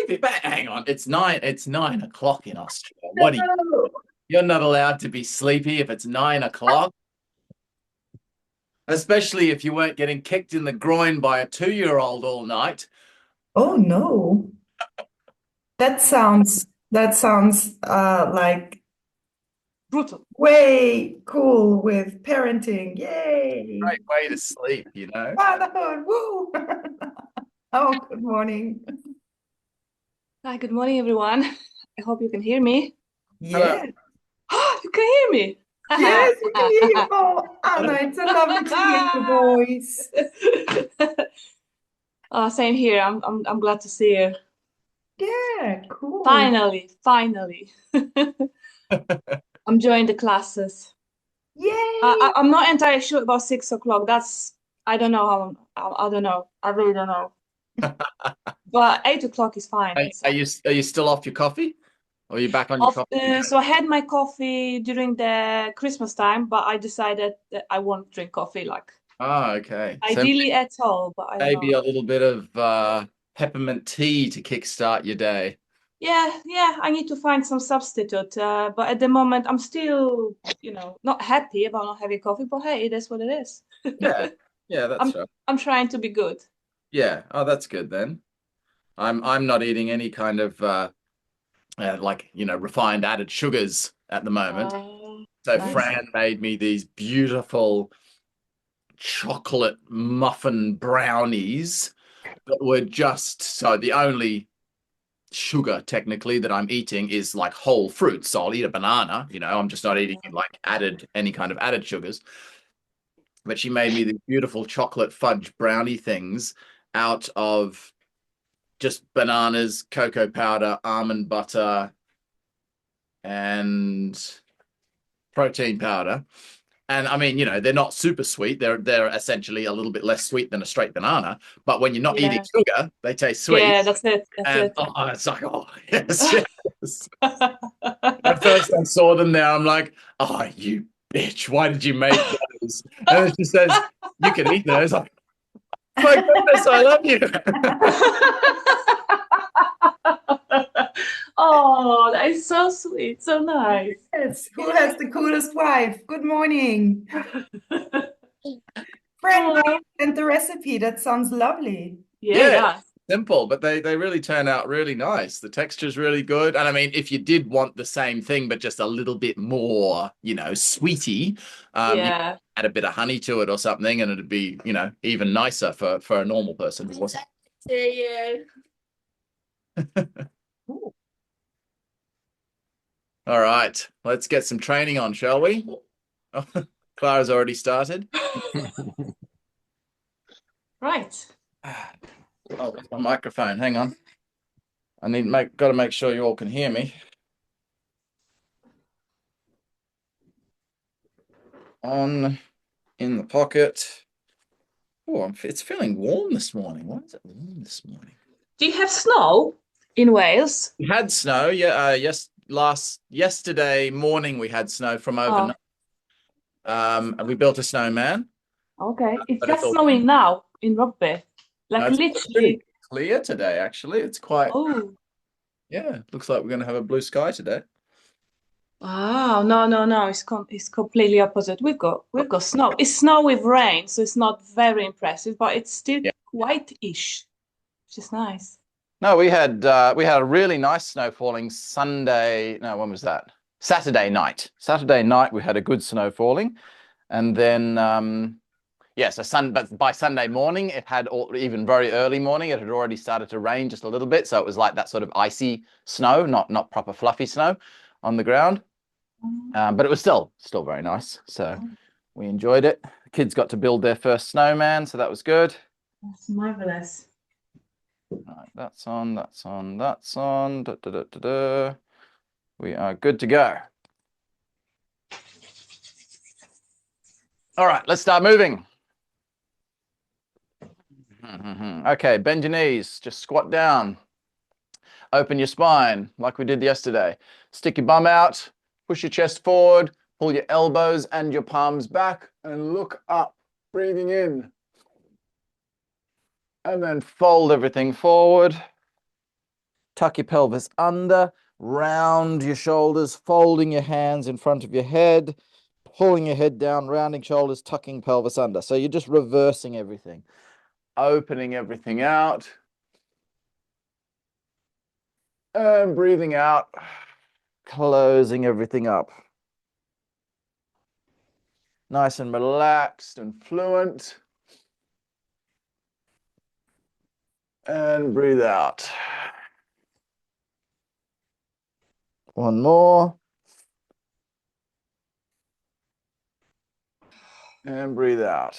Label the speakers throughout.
Speaker 1: sleepy. But hang on, it's 9 o'clock in Australia. What are you? You're not allowed to be sleepy if it's 9 o'clock, especially if you weren't getting kicked in the groin by a 2-year-old all night.
Speaker 2: Oh no. That sounds like
Speaker 3: Brutal.
Speaker 2: way cool with parenting. Yay.
Speaker 1: Great way to sleep, you know?
Speaker 2: Fatherhood. Woo. Oh, good morning.
Speaker 3: Hi, good morning, everyone. I hope you can hear me.
Speaker 1: Hello.
Speaker 2: Yeah.
Speaker 3: You can hear me.
Speaker 2: Yes, we can hear you. Oh, Anna, it's so lovely to hear your voice.
Speaker 3: Same here. I'm glad to see you.
Speaker 2: Yeah, cool.
Speaker 3: Finally. I'm joining the classes.
Speaker 2: Yay.
Speaker 3: I'm not entirely sure about 6 o'clock. I don't know I don't know. I really don't know. But 8 o'clock is fine.
Speaker 1: Are you still off your coffee? Or are you back on your
Speaker 3: Of,
Speaker 1: coffee?
Speaker 3: so I had my coffee during the Christmas time, but I decided that I won't drink coffee, like
Speaker 1: Oh, okay. So
Speaker 3: ideally at all, but I don't
Speaker 1: maybe
Speaker 3: know.
Speaker 1: a little bit of peppermint tea to kickstart your day.
Speaker 3: Yeah, I need to find some substitute. But at the moment, I'm still, not happy about not having coffee. But hey, it is what it is.
Speaker 1: Yeah. Yeah, that's
Speaker 3: I'm
Speaker 1: right.
Speaker 3: I'm trying to be good.
Speaker 1: Yeah. Oh, that's good then. I'm not eating any kind of refined added sugars at the moment. So
Speaker 3: Nice.
Speaker 1: Fran made me these beautiful chocolate muffin brownies that were just so the only sugar technically that I'm eating is like whole fruits. So I'll eat a banana, I'm just not eating like added any kind of added sugars. But she made me these beautiful chocolate fudge brownie things out of just bananas, cocoa powder, almond butter, and protein powder. And I mean, they're not super sweet. They're essentially a little bit less sweet than a straight banana. But when you're not eating
Speaker 3: Yeah,
Speaker 1: sugar, they taste sweet.
Speaker 3: yeah, that's it. That's
Speaker 1: And
Speaker 3: it.
Speaker 1: oh, it's like, oh yes, yes. At first I saw them there, I'm like, oh you bitch, why did you make those? And it just says, you can eat those. Like, my goodness, I love you.
Speaker 3: Oh, that is so sweet, so nice.
Speaker 2: Yes, who has the coolest wife? Good morning. Friend, where you
Speaker 3: Oh,
Speaker 2: sent the recipe? That sounds lovely.
Speaker 3: yeah,
Speaker 1: Yeah,
Speaker 3: yeah.
Speaker 1: simple, but they really turn out really nice. The texture's really good. And I mean, if you did want the same thing, but just a little bit more, sweetie, you
Speaker 3: Yeah.
Speaker 1: add a bit of honey to it or something, and it'd be, even nicer for a normal person.
Speaker 3: Yeah.
Speaker 2: Ooh.
Speaker 1: All right, let's get some training on, shall we? Oh, Clara's already started.
Speaker 3: Right.
Speaker 1: Oh, my microphone. Hang on. Got to make sure you all can hear me. On in the pocket. Oh, it's feeling warm this morning. Why is it warm this morning?
Speaker 3: Do you have snow in Wales?
Speaker 1: We had snow. Yeah, yesterday morning we had snow from
Speaker 3: Oh,
Speaker 1: overnight. And we built a snowman,
Speaker 3: okay. It's
Speaker 1: but it's
Speaker 3: just
Speaker 1: all
Speaker 3: snowing now in Rugby.
Speaker 1: no,
Speaker 3: Like
Speaker 1: it's pretty
Speaker 3: literally.
Speaker 1: clear today. Actually, it's quite.
Speaker 3: Oh,
Speaker 1: Yeah, looks like we're going to have a blue sky today.
Speaker 3: wow. No. It's completely opposite. We've got snow. It's snow with rain, so it's not very impressive, but it's still
Speaker 1: Yeah.
Speaker 3: white-ish, which is nice.
Speaker 1: No, we had a really nice snow falling Sunday. No, when was that? Saturday night. Saturday night we had a good snow falling, and then but by Sunday morning it had even very early morning it had already started to rain just a little bit, so it was like that sort of icy snow, not proper fluffy snow on the ground, but it was still very nice. So we enjoyed it. The kids got to build their first snowman, so that was good.
Speaker 3: That's marvelous.
Speaker 1: Right, that's on, that's on, that's on. Da, da, da, da, da. We are good to go. All right, let's start moving. Okay, bend your knees, just squat down. Open your spine like we did yesterday. Stick your bum out, push your chest forward, pull your elbows and your palms back, and look up, breathing in. And then fold everything forward. Tuck your pelvis under, round your shoulders, folding your hands in front of your head, pulling your head down, rounding shoulders, tucking pelvis under. So you're just reversing everything, opening everything out, and breathing out, closing everything up. Nice and relaxed and fluent. And breathe out. One more. And breathe out.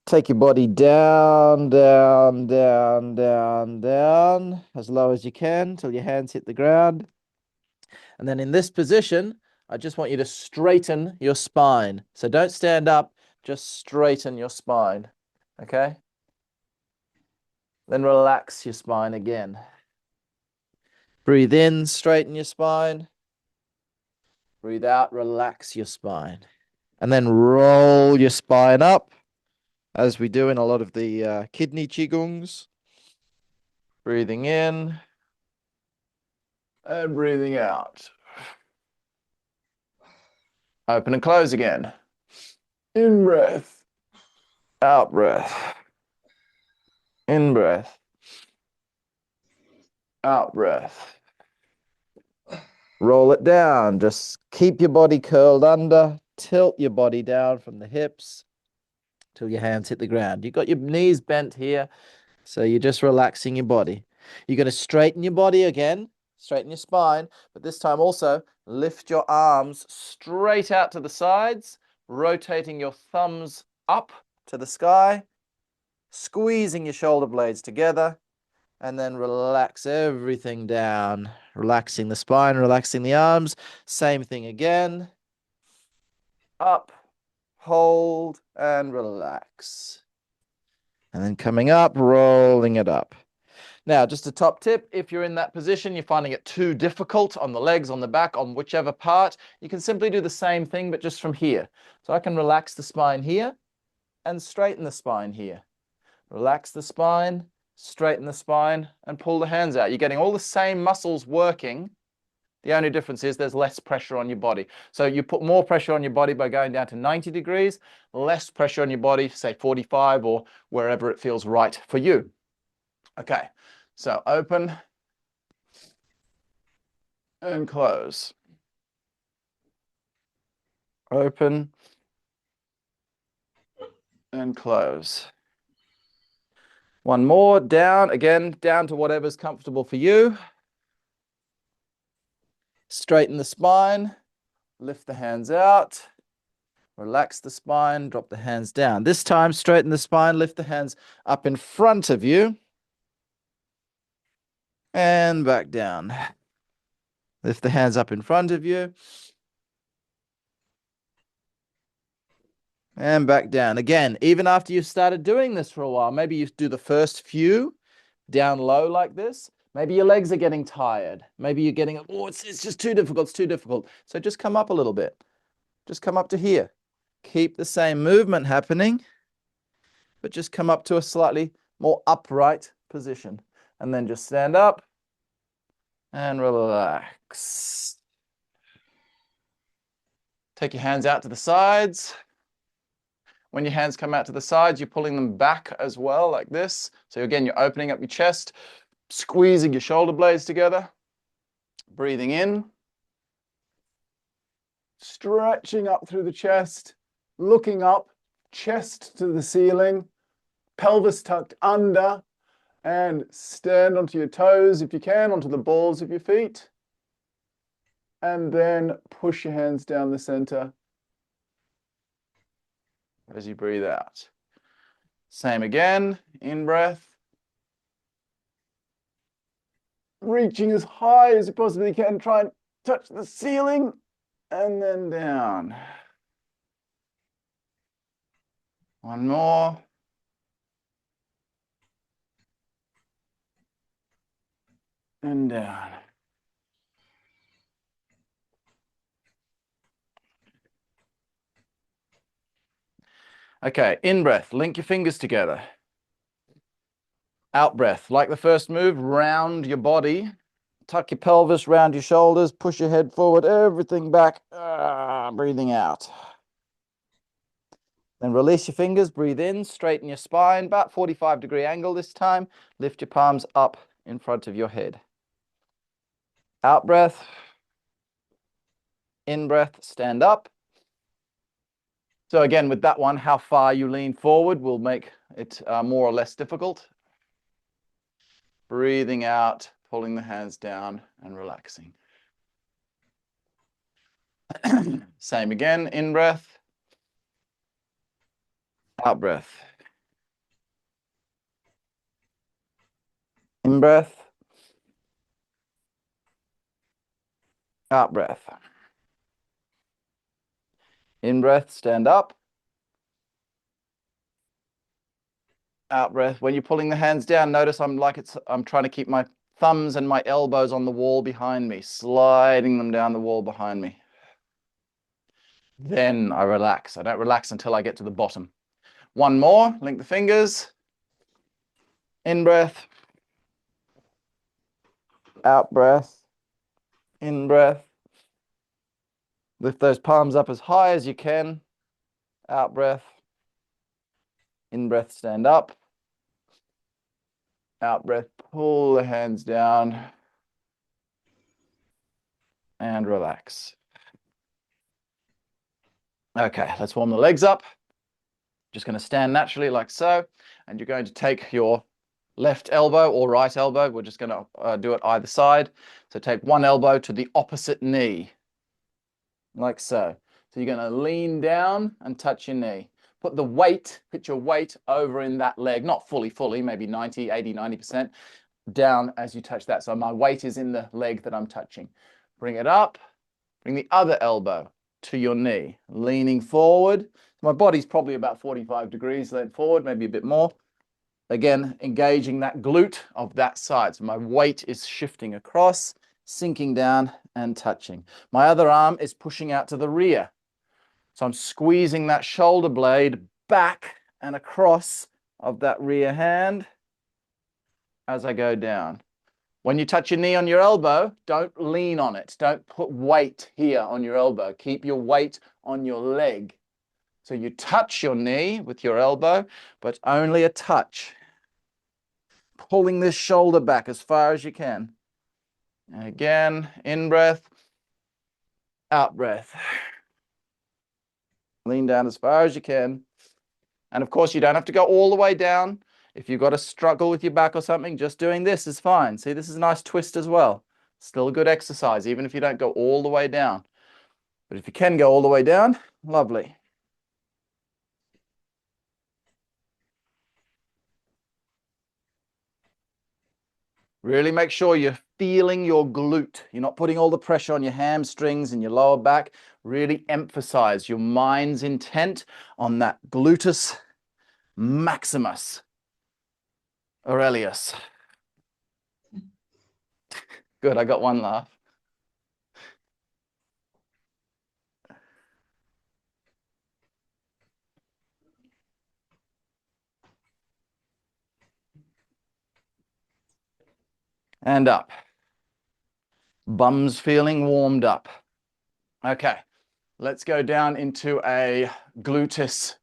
Speaker 1: Take your body down, down, down, down, down, as low as you can till your hands hit the ground. And then in this position, I just want you to straighten your spine. So don't stand up, just straighten your spine, okay? Then relax your spine again. Breathe in, straighten your spine. Breathe out, relax your spine. And then roll your spine up, as we do in a lot of the kidney qigongs. Breathing in and breathing out. Open and close again. In breath, out breath. In breath, out breath. Roll it down. Just keep your body curled under. Tilt your body down from the hips till your hands hit the ground. You've got your knees bent here, so you're just relaxing your body. You're going to straighten your body again, straighten your spine, but this time also lift your arms straight out to the sides, rotating your thumbs up to the sky, squeezing your shoulder blades together, and then relax everything down, relaxing the spine, relaxing the arms. Same thing again. Up, hold, and relax. And then coming up, rolling it up. Now, just a top tip, if you're in that position, you're finding it too difficult on the legs, on the back, on whichever part, you can simply do the same thing, but just from here. So I can relax the spine here and straighten the spine here. Relax the spine, straighten the spine, and pull the hands out. You're getting all the same muscles working. The only difference is there's less pressure on your body. So you put more pressure on your body by going down to 90 degrees, less pressure on your body, say 45 or wherever it feels right for you. Okay, so open and close. Open and close. One more, down, again, down to whatever's comfortable for you. Straighten the spine, lift the hands out, relax the spine, drop the hands down. This time, straighten the spine, lift the hands up in front of you, and back down. Lift the hands up in front of you, and back down. Again, even after you've started doing this for a while, maybe you do the first few down low like this. Maybe your legs are getting tired. Maybe you're getting, oh, it's just too difficult. It's too difficult. So just come up a little bit. Just come up to here. Keep the same movement happening, but just come up to a slightly more upright position. And then just stand up and relax. Take your hands out to the sides. When your hands come out to the sides, you're pulling them back as well, like this. So again, you're opening up your chest, squeezing your shoulder blades together, breathing in, stretching up through the chest, looking up, chest to the ceiling, pelvis tucked under, and stand onto your toes if you can, onto the balls of your feet. And then push your hands down the center as you breathe out. Same again, in breath. Reaching as high as you possibly can, try and touch the ceiling, and then down. One more. And down. Okay, in breath, link your fingers together. Out breath. Like the first move, round your body. Tuck your pelvis, round your shoulders, push your head forward, everything back. Breathing out. Then release your fingers, breathe in, straighten your spine, about 45-degree angle this time. Lift your palms up in front of your head. Out breath. In breath, stand up. So again, with that one, how far you lean forward will make it more or less difficult. Breathing out, pulling the hands down and relaxing. Same again, in breath. Out breath. In breath. Out breath. In breath, stand up. Out breath. When you're pulling the hands down, notice I'm trying to keep my thumbs and my elbows on the wall behind me, sliding them down the wall behind me. Then I relax. I don't relax until I get to the bottom. One more, link the fingers. In breath. Out breath. In breath. Lift those palms up as high as you can. Out breath. In breath, stand up. Out breath, pull the hands down. And relax. Okay, let's warm the legs up. Just going to stand naturally like so. And you're going to take your left elbow or right elbow. We're just going to do it either side. So take one elbow to the opposite knee. Like so. So you're going to lean down and touch your knee. Put your weight over in that leg, not fully, maybe 90, 80, 90% down as you touch that. So my weight is in the leg that I'm touching. Bring it up, bring the other elbow to your knee, leaning forward. My body's probably about 45 degrees lean forward, maybe a bit more. Again, engaging that glute of that side. So my weight is shifting across, sinking down and touching. My other arm is pushing out to the rear. So I'm squeezing that shoulder blade back and across of that rear hand as I go down. When you touch your knee on your elbow, don't lean on it. Don't put weight here on your elbow. Keep your weight on your leg. So you touch your knee with your elbow, but only a touch. Pulling this shoulder back as far as you can. And again, in breath, out breath. Lean down as far as you can. And of course, you don't have to go all the way down. If you've got a struggle with your back or something, just doing this is fine. See, this is a nice twist as well. Still a good exercise, even if you don't go all the way down. But if you can go all the way down, lovely. Really make sure you're feeling your glute. You're not putting all the pressure on your hamstrings and your lower back. Really emphasize your mind's intent on that gluteus maximus Aurelius. Good, I got one laugh. And up. Bums feeling warmed up. Okay, let's go down into a gluteus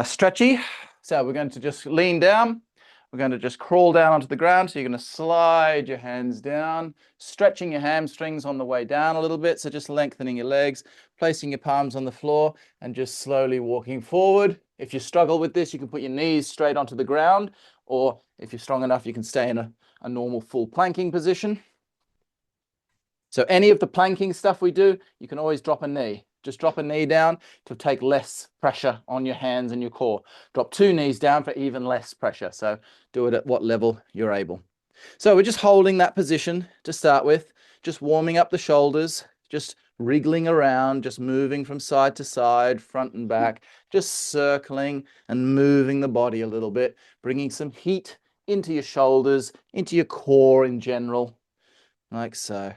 Speaker 1: stretchy. So we're going to just lean down. We're going to just crawl down onto the ground. So you're going to slide your hands down, stretching your hamstrings on the way down a little bit. So just lengthening your legs, placing your palms on the floor and just slowly walking forward. If you struggle with this, you can put your knees straight onto the ground, or if you're strong enough, you can stay in a normal full planking position. So any of the planking stuff we do, you can always drop a knee. Just drop a knee down to take less pressure on your hands and your core. Drop two knees down for even less pressure. So do it at what level you're able. So we're just holding that position to start with, just warming up the shoulders, just wriggling around, just moving from side to side, front and back, just circling and moving the body a little bit, bringing some heat into your shoulders, into your core in general, like so.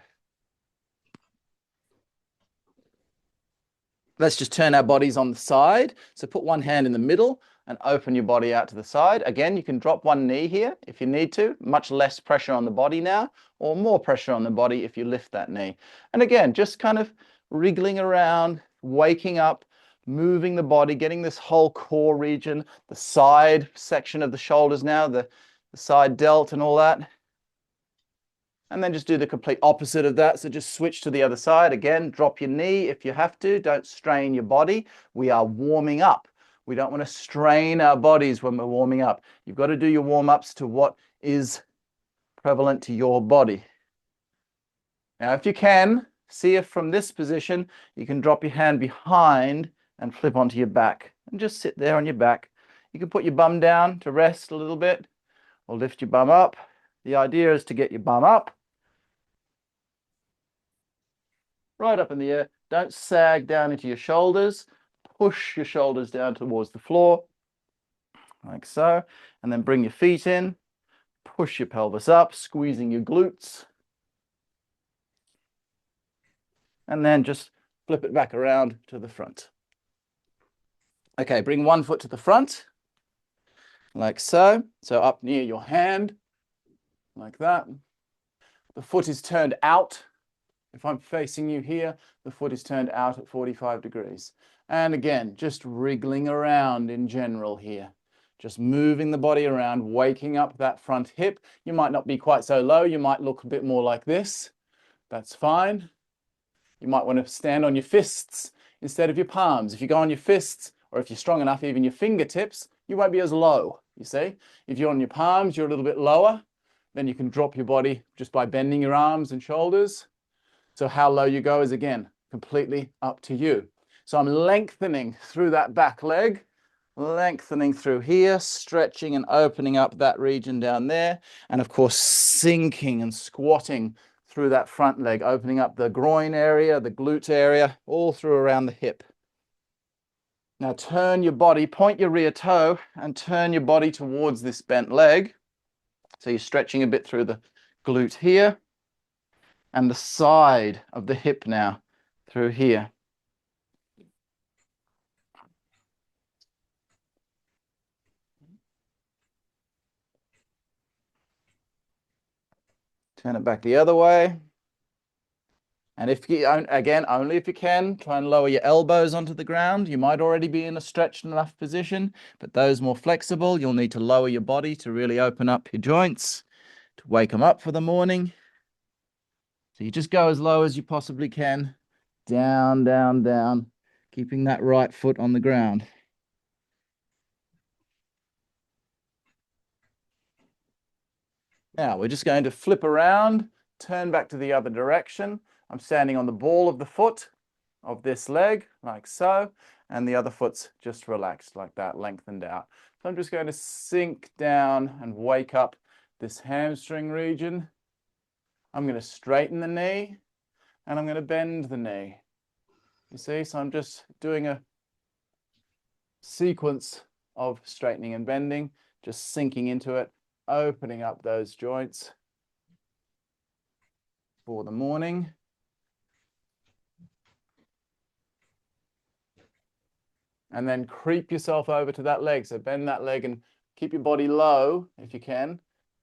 Speaker 1: Let's just turn our bodies on the side. So put one hand in the middle and open your body out to the side. Again, you can drop one knee here if you need to. Much less pressure on the body now, or more pressure on the body if you lift that knee. And again, just kind of wriggling around, waking up, moving the body, getting this whole core region, the side section of the shoulders now, the side delt and all that. And then just do the complete opposite of that. So just switch to the other side. Again, drop your knee if you have to. Don't strain your body. We are warming up. We don't want to strain our bodies when we're warming up. You've got to do your warm-ups to what is prevalent to your body. Now, if you can, see if from this position, you can drop your hand behind and flip onto your back. And just sit there on your back. You can put your bum down to rest a little bit, or lift your bum up. The idea is to get your bum up, right up in the air. Don't sag down into your shoulders. Push your shoulders down towards the floor, like so. And then bring your feet in. Push your pelvis up, squeezing your glutes. And then just flip it back around to the front. Okay, bring one foot to the front, like so. So up near your hand, like that. The foot is turned out. If I'm facing you here, the foot is turned out at 45 degrees. And again, just wriggling around in general here. Just moving the body around, waking up that front hip. You might not be quite so low. You might look a bit more like this. That's fine. You might want to stand on your fists instead of your palms. If you go on your fists, or if you're strong enough, even your fingertips, you won't be as low, you see. If you're on your palms, you're a little bit lower. Then you can drop your body just by bending your arms and shoulders. So how low you go is, again, completely up to you. So I'm lengthening through that back leg, lengthening through here, stretching and opening up that region down there. And of course, sinking and squatting through that front leg, opening up the groin area, the glute area, all through around the hip. Now turn your body, point your rear toe and turn your body towards this bent leg. So you're stretching a bit through the glute here and the side of the hip now through here. Turn it back the other way. And if you, again, only if you can, try and lower your elbows onto the ground. You might already be in a stretched enough position, but those more flexible, you'll need to lower your body to really open up your joints, to wake them up for the morning. So you just go as low as you possibly can. Down, down, down, keeping that right foot on the ground. Now we're just going to flip around, turn back to the other direction. I'm standing on the ball of the foot of this leg, like so, and the other foot's just relaxed like that, lengthened out. So I'm just going to sink down and wake up this hamstring region. I'm going to straighten the knee, and I'm going to bend the knee. You see, so I'm just doing a sequence of straightening and bending, just sinking into it, opening up those joints for the morning. And then creep yourself over to that leg. So bend that leg and keep your body low if you can,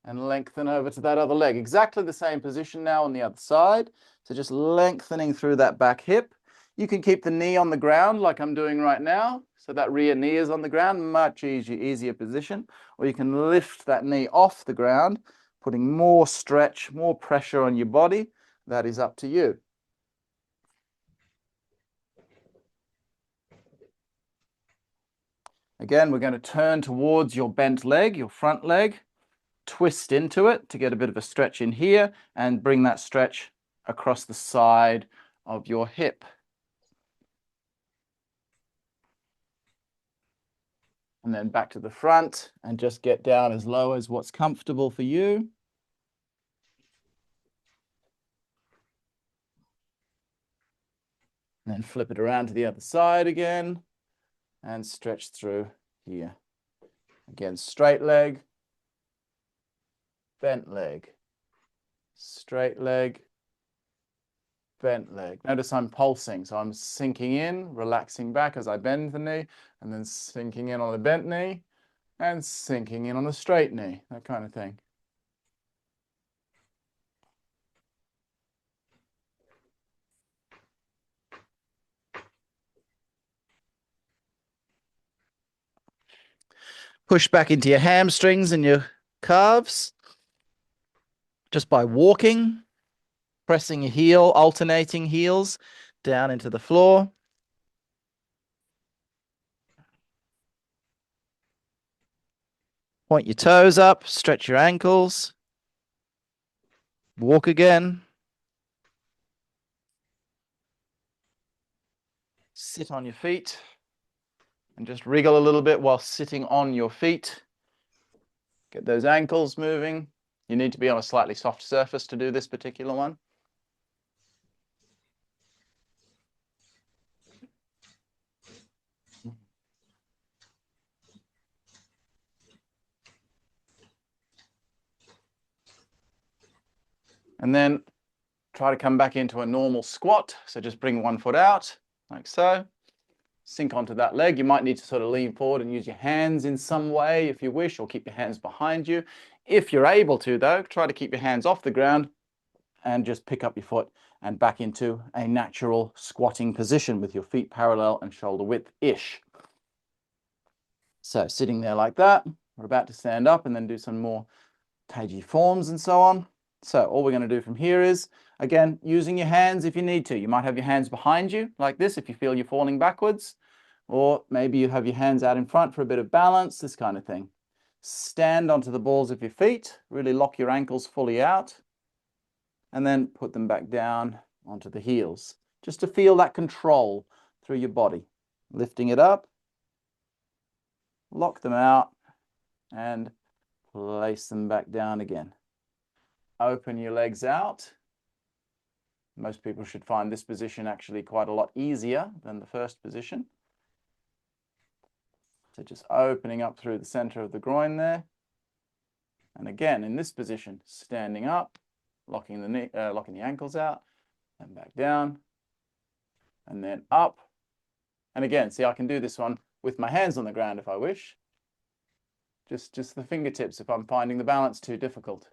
Speaker 1: and lengthen over to that other leg. Exactly the same position now on the other side. So just lengthening through that back hip. You can keep the knee on the ground like I'm doing right now. So that rear knee is on the ground, much easier position. Or you can lift that knee off the ground, putting more stretch, more pressure on your body. That is up to you. Again, we're going to turn towards your bent leg, your front leg, twist into it to get a bit of a stretch in here and bring that stretch across the side of your hip. And then back to the front and just get down as low as what's comfortable for you. And then flip it around to the other side again and stretch through here. Again, straight leg, bent leg, straight leg, bent leg. Notice I'm pulsing. So I'm sinking in, relaxing back as I bend the knee, and then sinking in on the bent knee and sinking in on the straight knee, that kind of thing. Push back into your hamstrings and your calves just by walking, pressing your heel, alternating heels down into the floor. Point your toes up, stretch your ankles. Walk again. Sit on your feet and just wriggle a little bit while sitting on your feet. Get those ankles moving. You need to be on a slightly soft surface to do this particular one. And then try to come back into a normal squat. So just bring one foot out, like so. Sink onto that leg. You might need to sort of lean forward and use your hands in some way if you wish, or keep your hands behind you. If you're able to, though, try to keep your hands off the ground and just pick up your foot and back into a natural squatting position with your feet parallel and shoulder width-ish. So sitting there like that, we're about to stand up and then do some more Taiji forms and so on. So all we're going to do from here is, again, using your hands if you need to. You might have your hands behind you like this if you feel you're falling backwards, or maybe you have your hands out in front for a bit of balance, this kind of thing. Stand onto the balls of your feet, really lock your ankles fully out, and then put them back down onto the heels, just to feel that control through your body. Lifting it up, lock them out, and place them back down again. Open your legs out. Most people should find this position actually quite a lot easier than the first position. So just opening up through the center of the groin there. And again, in this position, standing up, locking the knee, locking the ankles out, and back down, and then up. And again, see, I can do this one with my hands on the ground if I wish. Just the fingertips if I'm finding the balance too difficult.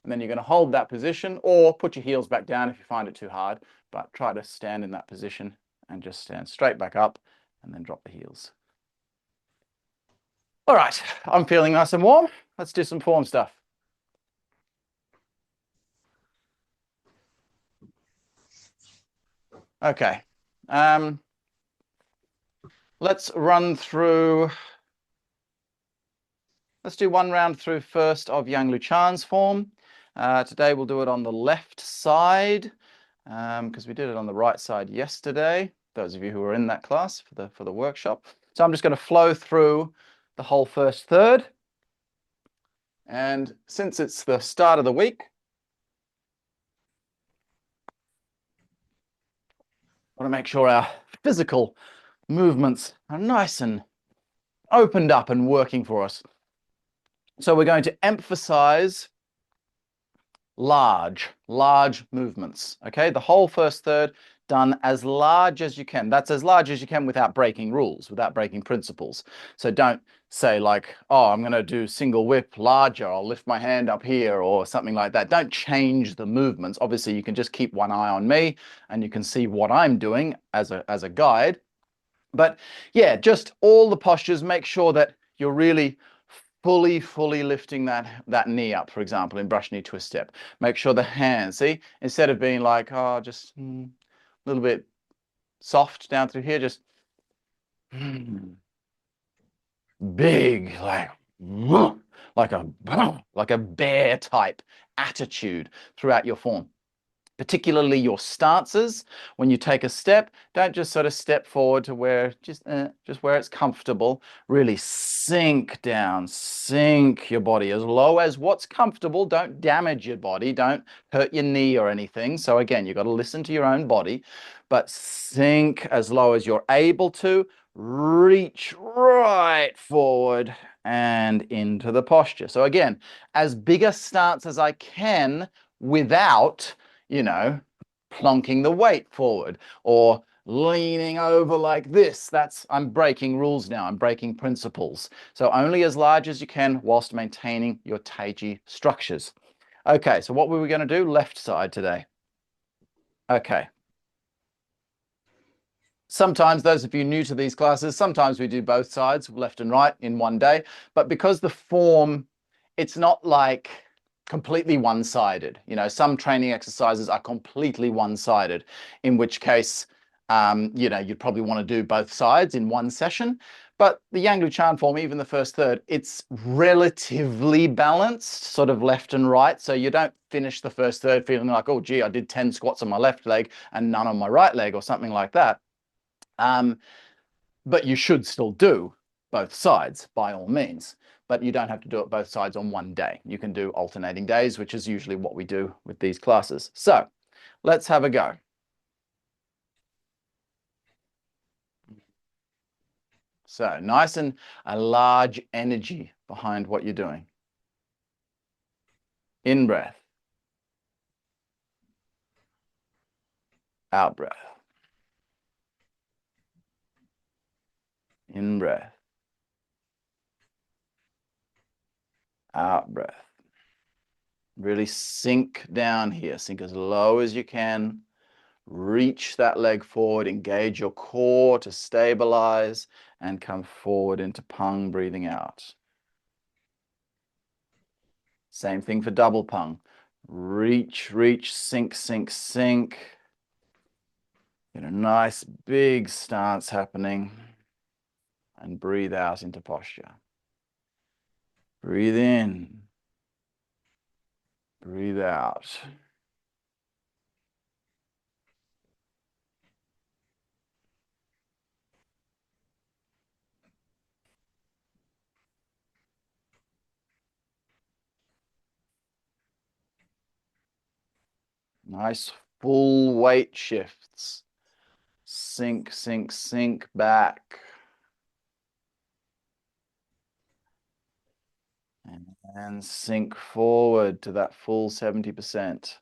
Speaker 1: And then you're going to hold that position or put your heels back down if you find it too hard, but try to stand in that position and just stand straight back up and then drop the heels. All right, I'm feeling nice and warm. Let's do some form stuff. Okay. Let's do one round through first of Yang Luchan's form. Today we'll do it on the left side because we did it on the right side yesterday, those of you who were in that class for the workshop. So I'm just going to flow through the whole first third. And since it's the start of the week, I want to make sure our physical movements are nice and opened up and working for us. So we're going to emphasize large movements, okay? The whole first third done as large as you can. That's as large as you can without breaking rules, without breaking principles. So don't say like, oh, I'm going to do single whip larger, I'll lift my hand up here or something like that. Don't change the movements. Obviously, you can just keep one eye on me and you can see what I'm doing as a guide. But yeah, just all the postures, make sure that you're really fully lifting that knee up, for example, in brush knee twist step. Make sure the hands, see, instead of being like, oh, just a little bit soft down through here, just big, like a bear type attitude throughout your form. Particularly your stances. When you take a step, don't just sort of step forward to where just where it's comfortable. Really sink down, sink your body as low as what's comfortable. Don't damage your body, don't hurt your knee or anything. So again, you've got to listen to your own body, but sink as low as you're able to. Reach right forward and into the posture. So again, as big a stance as I can without, you know, plonking the weight forward or leaning over like this. I'm breaking rules now. I'm breaking principles. So only as large as you can whilst maintaining your Taiji structures. Okay, so what were we going to do? Left side today. Okay. Sometimes, those of you new to these classes, sometimes we do both sides, left and right, in one day. But because the form, it's not like completely one-sided. You know, some training exercises are completely one-sided, in which case, you know, you'd probably want to do both sides in one session. But the Yang Lu Chan form, even the first third, it's relatively balanced, sort of left and right. So you don't finish the first third feeling like, oh, gee, I did 10 squats on my left leg and none on my right leg or something like that. But you should still do both sides by all means, but you don't have to do it both sides on one day. You can do alternating days, which is usually what we do with these classes. So let's have a go. So nice and a large energy behind what you're doing. In breath. Out breath. In breath. Out breath. Really sink down here. Sink as low as you can. Reach that leg forward. Engage your core to stabilize and come forward into pung, breathing out. Same thing for double pung. Reach, reach, sink, sink, sink. Get a nice big stance happening. And breathe out into posture. Breathe in. Breathe out. Nice full weight shifts. Sink, sink, sink back. And sink forward to that full 70%.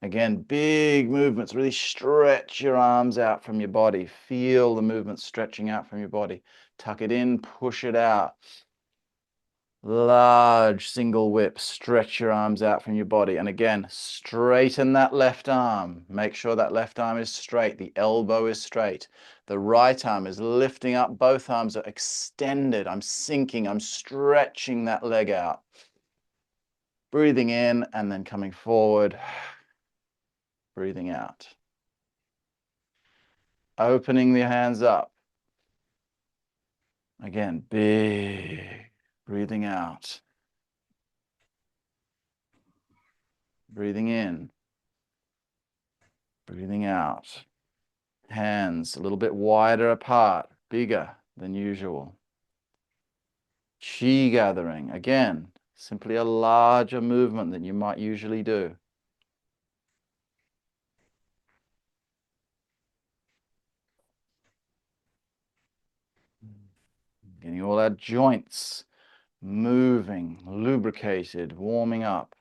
Speaker 1: Again, big movements. Really stretch your arms out from your body. Feel the movement stretching out from your body. Tuck it in, push it out. Large single whip. Stretch your arms out from your body. And again, straighten that left arm. Make sure that left arm is straight. The elbow is straight. The right arm is lifting up. Both arms are extended. I'm sinking. I'm stretching that leg out. Breathing in and then coming forward. Breathing out. Opening the hands up. Again, big. Breathing out. Breathing in. Breathing out. Hands a little bit wider apart, bigger than usual. Chi gathering. Again, simply a larger movement than you might usually do. Getting all our joints moving, lubricated, warming up.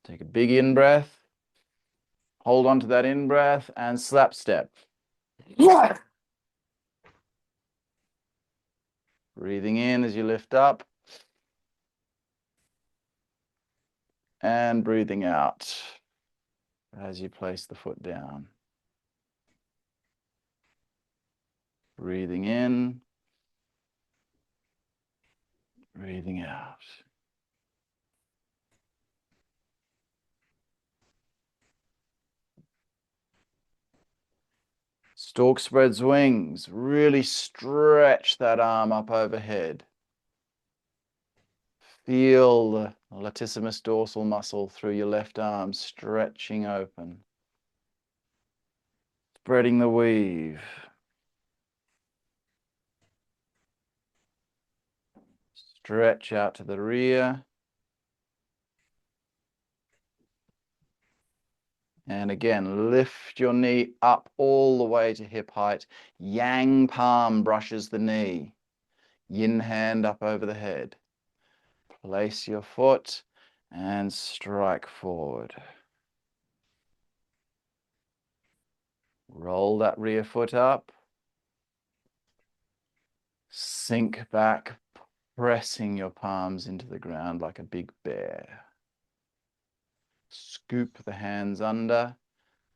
Speaker 1: Take a big in-breath. Hold on to that in-breath and slap step. Breathing in as you lift up. And breathing out as you place the foot down. Breathing in. Breathing out. Stork spreads wings. Really stretch that arm up overhead. Feel the latissimus dorsal muscle through your left arm stretching open. Spreading the weave. Stretch out to the rear. And again, lift your knee up all the way to hip height. Yang palm brushes the knee. Yin hand up over the head. Place your foot and strike forward. Roll that rear foot up. Sink back, pressing your palms into the ground like a big bear. Scoop the hands under.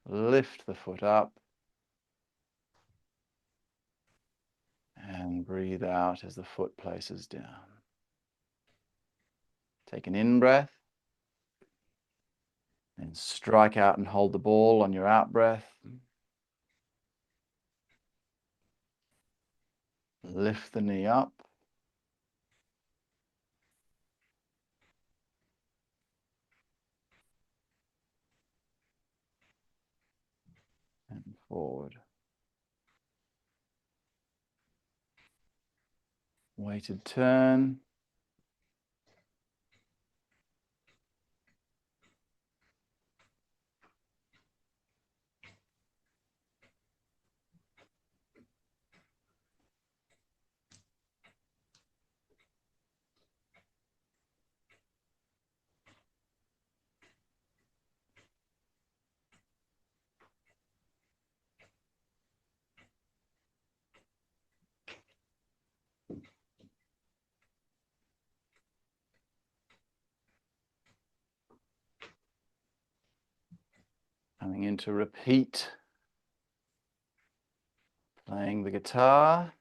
Speaker 1: Lift the foot up. And breathe out as the foot places down. Take an in-breath. And strike out and hold the ball on your out-breath. Lift the knee up. And forward. Weighted turn. Coming into repeat. Playing the guitar.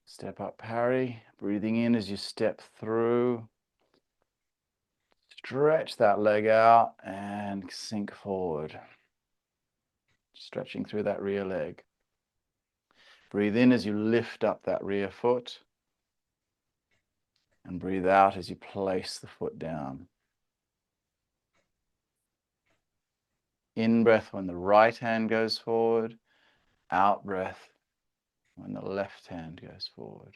Speaker 1: Step up parry, breathing in as you step through. Stretch that leg out and sink forward. Stretching through that rear leg. Breathe in as you lift up that rear foot. And breathe out as you place the foot down. In breath when the right hand goes forward. Out breath when the left hand goes forward.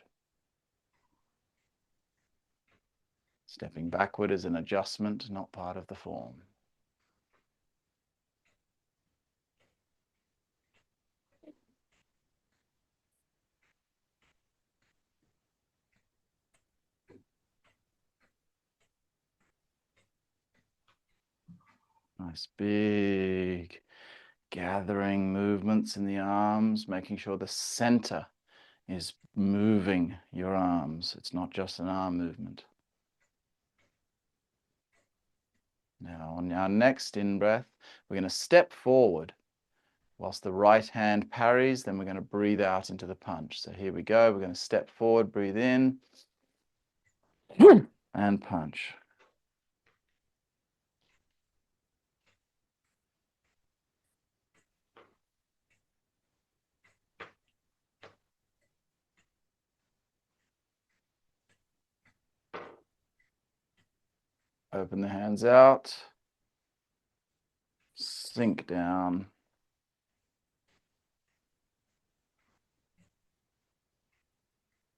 Speaker 1: Stepping backward is an adjustment, not part of the form. Nice big gathering movements in the arms, making sure the center is moving your arms. It's not just an arm movement. Now, on our next in-breath, we're going to step forward whilst the right hand parries, then we're going to breathe out into the punch. So here we go. We're going to step forward, breathe in, and punch. Open the hands out. Sink down.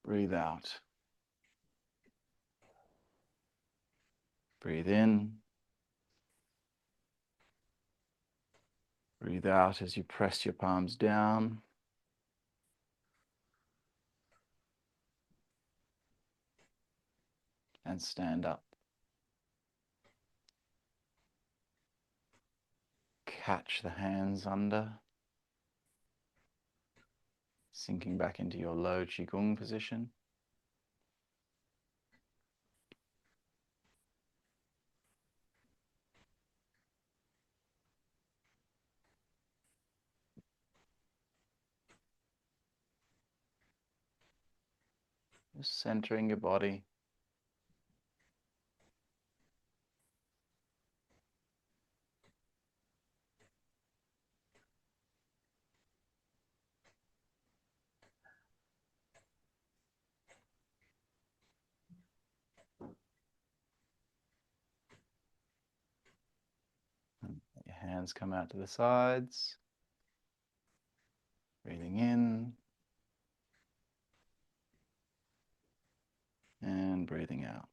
Speaker 1: Breathe out. Breathe in. Breathe out as you press your palms down. And stand up. Catch the hands under. Sinking back into your low Qigong position. Just centering your body. Let your hands come out to the sides. Breathing in. And breathing out.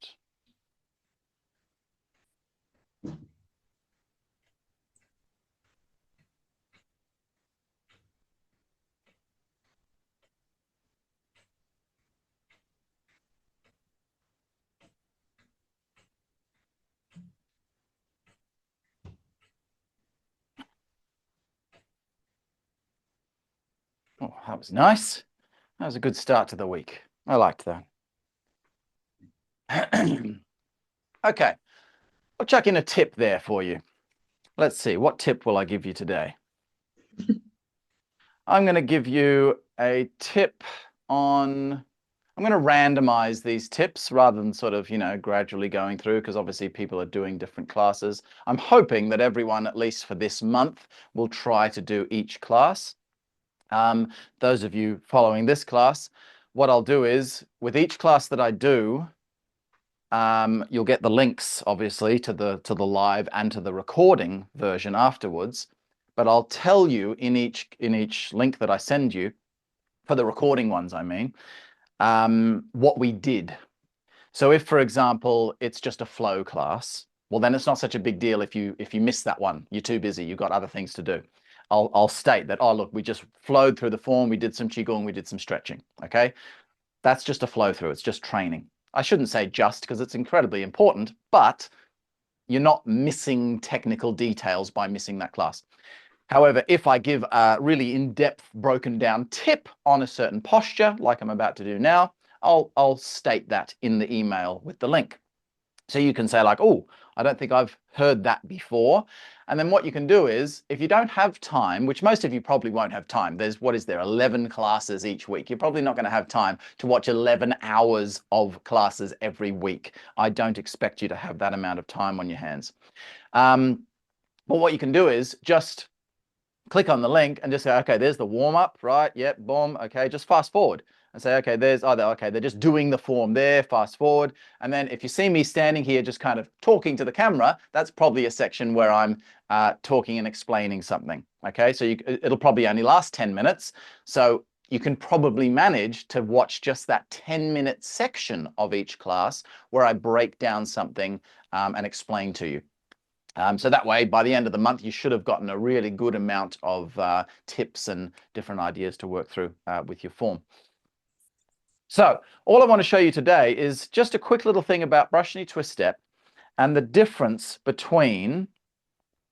Speaker 1: Oh, that was nice. That was a good start to the week. I liked that. Okay, I'll chuck in a tip there for you. Let's see, what tip will I give you today? I'm going to give you a tip on, I'm going to randomize these tips rather than sort of, gradually going through, because obviously people are doing different classes. I'm hoping that everyone, at least for this month, will try to do each class. Those of you following this class, what I'll do is with each class that I do, you'll get the links obviously to the live and to the recording version afterwards. But I'll tell you in each link that I send you, for the recording ones, I mean, what we did. So if, for example, it's just a flow class, well, then it's not such a big deal if you miss that one. You're too busy. You've got other things to do. I'll state that, oh, look, we just flowed through the form. We did some Qigong. We did some stretching. Okay. That's just a flow through. It's just training. I shouldn't say just, because it's incredibly important, but you're not missing technical details by missing that class. However, if I give a really in-depth, broken down tip on a certain posture, like I'm about to do now, I'll state that in the email with the link. So you can say like, oh, I don't think I've heard that before. And then what you can do is, if you don't have time, which most of you probably won't have time, what is there, 11 classes each week. You're probably not going to have time to watch 11 hours of classes every week. I don't expect you to have that amount of time on your hands. But what you can do is just click on the link and just say, okay, there's the warm up, right? Yep, boom. Okay, just fast forward and say, okay, they're just doing the form there, fast forward. And then if you see me standing here just kind of talking to the camera, that's probably a section where I'm talking and explaining something. Okay, so it'll probably only last 10 minutes. So you can probably manage to watch just that 10-minute section of each class where I break down something and explain to you. So that way, by the end of the month, you should have gotten a really good amount of tips and different ideas to work through with your form. So all I want to show you today is just a quick little thing about brush knee twist step and the difference between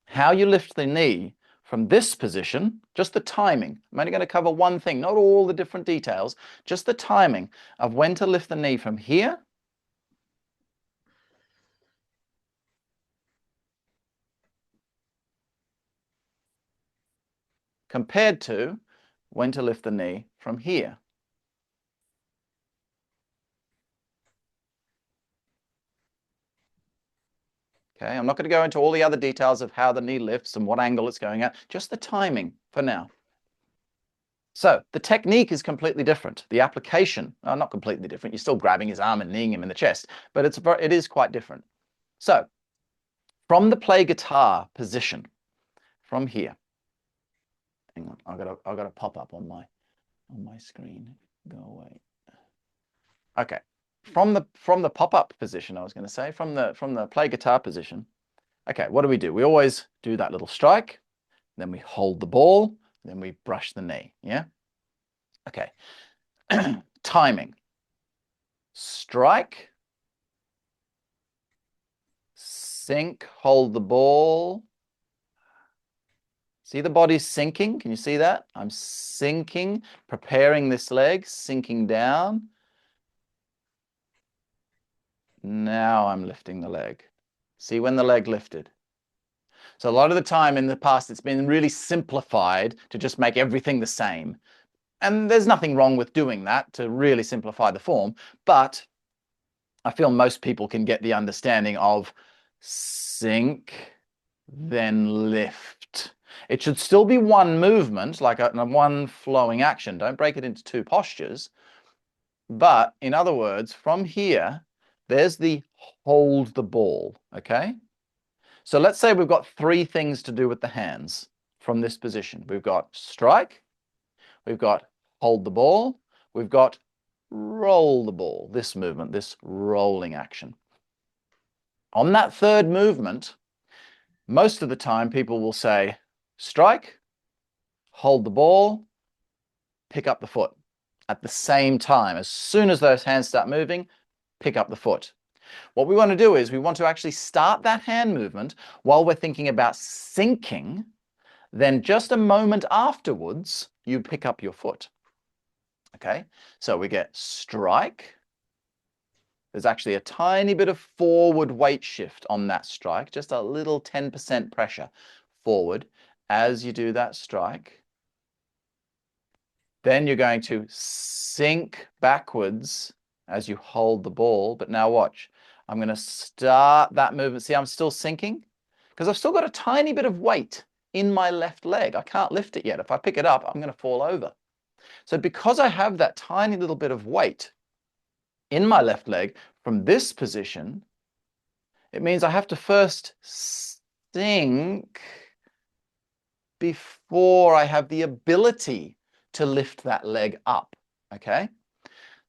Speaker 1: how you lift the knee from this position, just the timing. I'm only going to cover one thing, not all the different details, just the timing of when to lift the knee from here compared to when to lift the knee from here. Okay, I'm not going to go into all the other details of how the knee lifts and what angle it's going at, just the timing for now. So the technique is completely different. The application, not completely different. You're still grabbing his arm and kneeing him in the chest, but it is quite different. So from the play guitar position, from here, hang on, I've got to pop up on my screen. Go away. Okay, from the pop-up position, I was going to say, from the play guitar position. Okay, what do? We always do that little strike, then we hold the ball, then we brush the knee, yeah? Okay, timing. Strike, sink, hold the ball. See the body sinking? Can you see that? I'm sinking, preparing this leg, sinking down. Now I'm lifting the leg. See when the leg lifted? So a lot of the time in the past, it's been really simplified to just make everything the same. And there's nothing wrong with doing that to really simplify the form, but I feel most people can get the understanding of sink, then lift. It should still be one movement, like one flowing action. Don't break it into two postures. But in other words, from here, there's the hold the ball, okay? So let's say we've got three things to do with the hands from this position. We've got strike, we've got hold the ball, we've got roll the ball, this movement, this rolling action. On that third movement, most of the time people will say strike, hold the ball, pick up the foot at the same time. As soon as those hands start moving, pick up the foot. What we want to do is we want to actually start that hand movement while we're thinking about sinking. Then just a moment afterwards, you pick up your foot. Okay, so we get strike. There's actually a tiny bit of forward weight shift on that strike, just a little 10% pressure forward as you do that strike. Then you're going to sink backwards as you hold the ball. But now watch. I'm going to start that movement. See, I'm still sinking because I've still got a tiny bit of weight in my left leg. I can't lift it yet. If I pick it up, I'm going to fall over. So because I have that tiny little bit of weight in my left leg from this position, it means I have to first sink before I have the ability to lift that leg up, okay?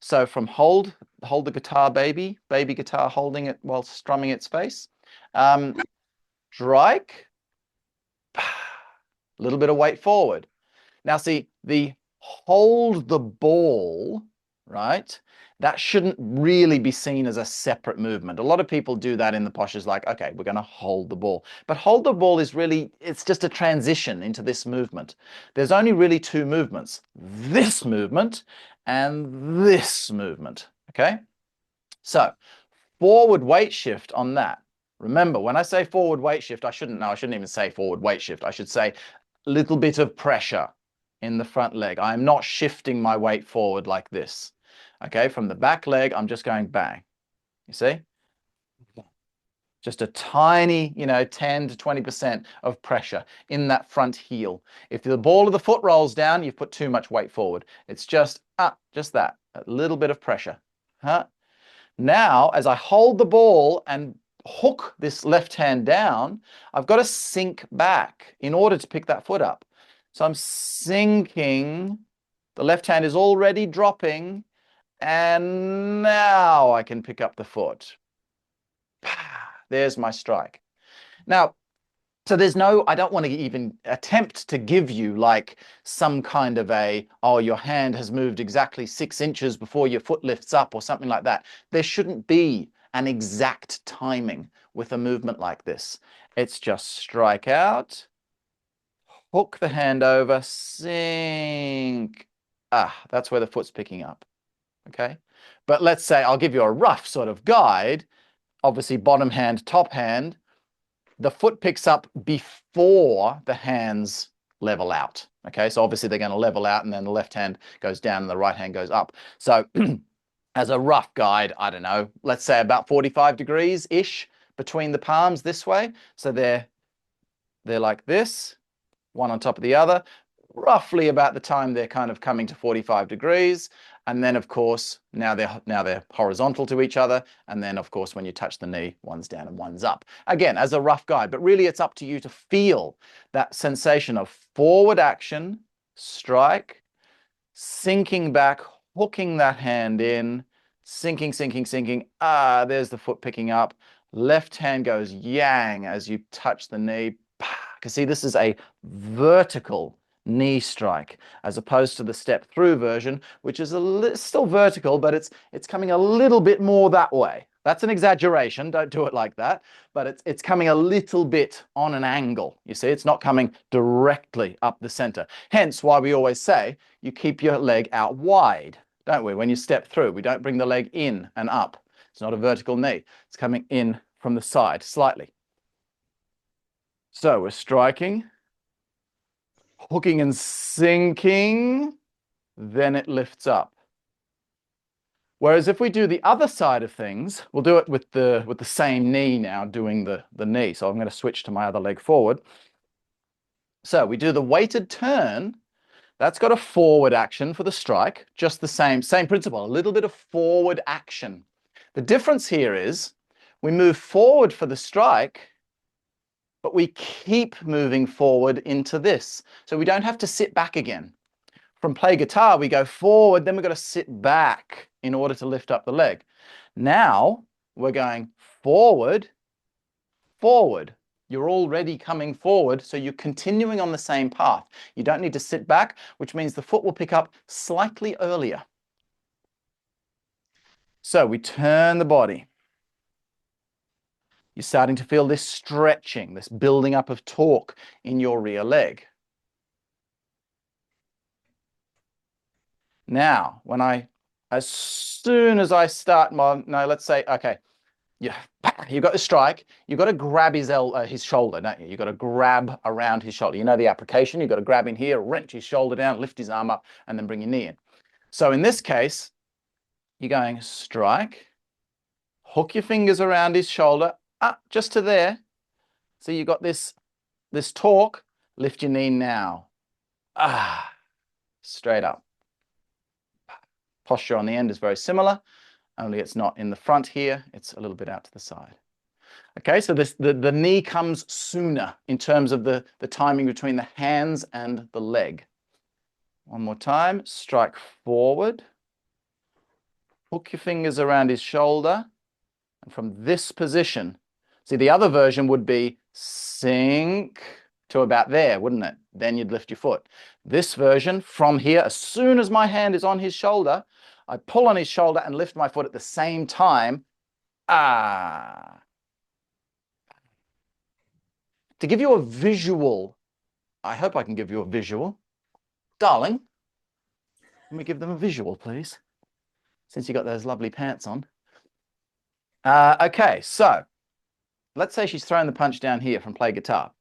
Speaker 1: So from hold the guitar, baby guitar, holding it while strumming its face. Strike, a little bit of weight forward. Now see, the hold the ball, right? That shouldn't really be seen as a separate movement. A lot of people do that in the postures like, okay, we're going to hold the ball. But hold the ball is really, it's just a transition into this movement. There's only really two movements, this movement and this movement, okay? So forward weight shift on that. Remember, when I say forward weight shift, I shouldn't even say forward weight shift. I should say a little bit of pressure in the front leg. I'm not shifting my weight forward like this. Okay, from the back leg, I'm just going bang. You see? Just a tiny, 10 to 20% of pressure in that front heel. If the ball of the foot rolls down, you've put too much weight forward. It's just that, a little bit of pressure. Now, as I hold the ball and hook this left hand down, I've got to sink back in order to pick that foot up. So I'm sinking, the left hand is already dropping, and now I can pick up the foot. There's my strike. Now, so there's no, I don't want to even attempt to give you like some kind of your hand has moved exactly 6 inches before your foot lifts up or something like that. There shouldn't be an exact timing with a movement like this. It's just strike out, hook the hand over, sink. That's where the foot's picking up. Okay. But let's say I'll give you a rough sort of guide. Obviously, bottom hand, top hand. The foot picks up before the hands level out. Okay, so obviously they're going to level out and then the left hand goes down and the right hand goes up. So as a rough guide, I don't know, let's say about 45 degrees-ish between the palms this way. So they're like this, one on top of the other, roughly about the time they're kind of coming to 45 degrees. And then, of course, now they're horizontal to each other. And then, of course, when you touch the knee, one's down and one's up. Again, as a rough guide, but really it's up to you to feel that sensation of forward action, strike, sinking back, hooking that hand in, sinking, sinking, sinking. There's the foot picking up. Left hand goes yang as you touch the knee. Because see, this is a vertical knee strike as opposed to the step through version, which is still vertical, but it's coming a little bit more that way. That's an exaggeration. Don't do it like that. But it's coming a little bit on an angle. You see, it's not coming directly up the center. Hence why we always say you keep your leg out wide, don't we? When you step through, we don't bring the leg in and up. It's not a vertical knee. It's coming in from the side slightly. So we're striking, hooking and sinking, then it lifts up. Whereas if we do the other side of things, we'll do it with the same knee now, doing the knee. So I'm going to switch to my other leg forward. So we do the weighted turn. That's got a forward action for the strike, just the same principle, a little bit of forward action. The difference here is we move forward for the strike, but we keep moving forward into this. So we don't have to sit back again. From play guitar, we go forward, then we've got to sit back in order to lift up the leg. Now we're going forward, forward. You're already coming forward, so you're continuing on the same path. You don't need to sit back, which means the foot will pick up slightly earlier. So we turn the body. You're starting to feel this stretching, this building up of torque in your rear leg. Now, as soon as I start let's say, okay, yeah, you've got the strike, you've got to grab his shoulder, don't you? You've got to grab around his shoulder. You know the application, you've got to grab in here, wrench his shoulder down, lift his arm up, and then bring your knee in. So in this case, you're going strike, hook your fingers around his shoulder, up just to there. So you've got this torque, lift your knee now. Straight up. Posture on the end is very similar, only it's not in the front here, it's a little bit out to the side. Okay, so the knee comes sooner in terms of the timing between the hands and the leg. One more time, strike forward, hook your fingers around his shoulder, and from this position, see the other version would be sink to about there, wouldn't it? Then you'd lift your foot. This version, from here, as soon as my hand is on his shoulder, I pull on his shoulder and lift my foot at the same time. To give you a visual, I hope I can give you a visual. Darling, let me give them a visual, please, since you got those lovely pants on. Okay, so let's say she's throwing the punch down here from play guitar.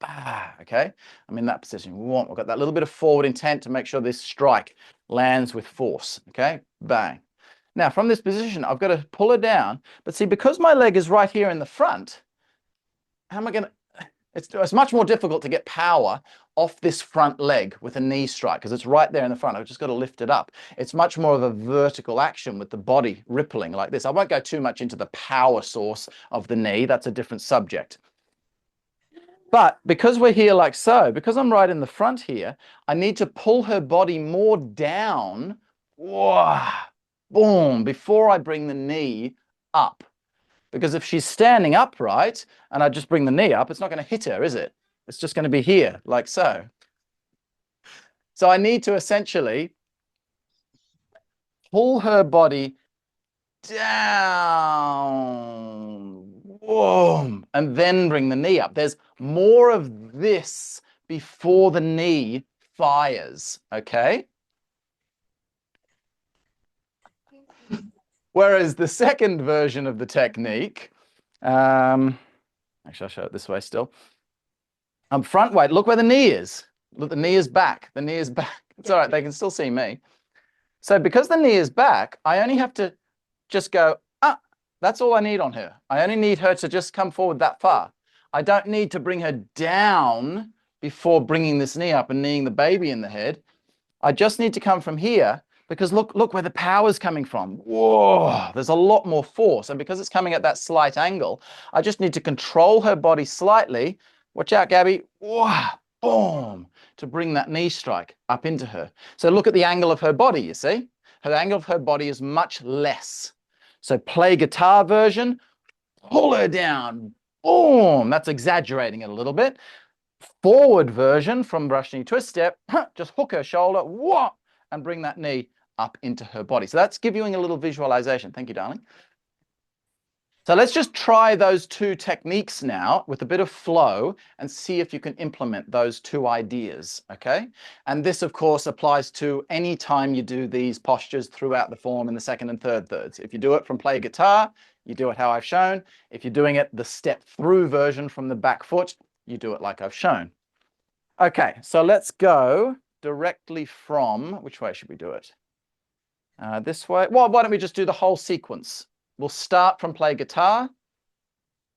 Speaker 1: Okay, I'm in that position. We've got that little bit of forward intent to make sure this strike lands with force. Okay, bang. Now from this position, I've got to pull her down. But see, because my leg is right here in the front, how am I going to... It's much more difficult to get power off this front leg with a knee strike because it's right there in the front. I've just got to lift it up. It's much more of a vertical action with the body rippling like this. I won't go too much into the power source of the knee. That's a different subject. But because we're here like so, because I'm right in the front here, I need to pull her body more down, boom, before I bring the knee up. Because if she's standing upright and I just bring the knee up, it's not going to hit her, is it? It's just going to be here, like so. So I need to essentially pull her body down, boom, and then bring the knee up. There's more of this before the knee fires, okay? Whereas the second version of the technique, actually I'll show it this way still. Front weight, look where the knee is. Look, the knee is back. The knee is back. It's all right, they can still see me. So because the knee is back, I only have to just go, that's all I need on her. I only need her to just come forward that far. I don't need to bring her down before bringing this knee up and kneeing the baby in the head. I just need to come from here because look where the power's coming from. Whoa, there's a lot more force. And because it's coming at that slight angle, I just need to control her body slightly. Watch out, Gabby. Whoa, boom, to bring that knee strike up into her. So look at the angle of her body, you see? Her angle of her body is much less. So play guitar version, pull her down, boom. That's exaggerating it a little bit. Forward version from brush knee twist step, just hook her shoulder, whoa, and bring that knee up into her body. So that's giving you a little visualization. Thank you, darling. So let's just try those two techniques now with a bit of flow and see if you can implement those two ideas, okay? And this, of course, applies to any time you do these postures throughout the form in the second and third thirds. If you do it from play guitar, you do it how I've shown. If you're doing it the step through version from the back foot, you do it like I've shown. Okay, so let's go directly from, which way should we do it? this way. Well, why don't we just do the whole sequence? We'll start from play guitar.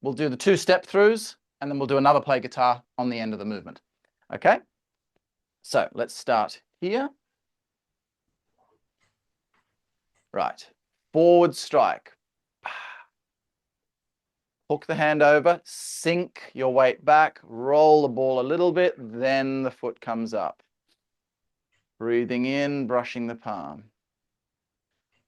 Speaker 1: We'll do the 2 step throughs, and then we'll do another play guitar on the end of the movement. Okay? So let's start here. Right. Forward strike. Hook the hand over, sink your weight back, roll the ball a little bit, then the foot comes up. Breathing in, brushing the palm.